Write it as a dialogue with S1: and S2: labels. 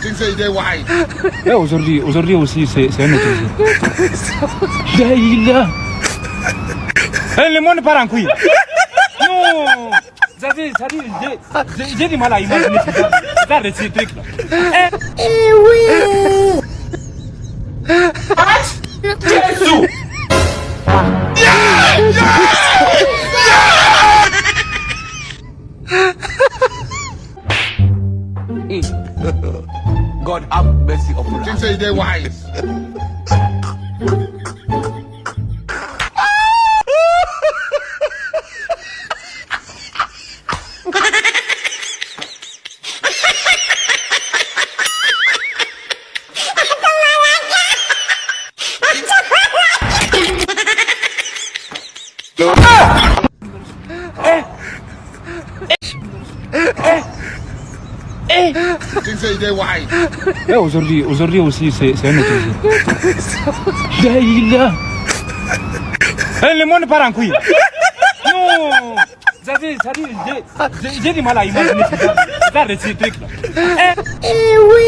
S1: Tu sais, il est wise.
S2: Aujourd'hui aussi, c'est un autre jour. Là. Le monde part en couille. Non. J'ai du mal à imaginer ça de ces trucs-là.
S1: Oui. Jésus.
S3: God have mercy upon us.
S1: Tu sais, il est wise. Tu sais, il est wise.
S2: Aujourd'hui aussi, c'est un autre jour. Là. Le monde part en couille. Non. J'ai du mal à imaginer ça de ces trucs-là.
S1: Oui.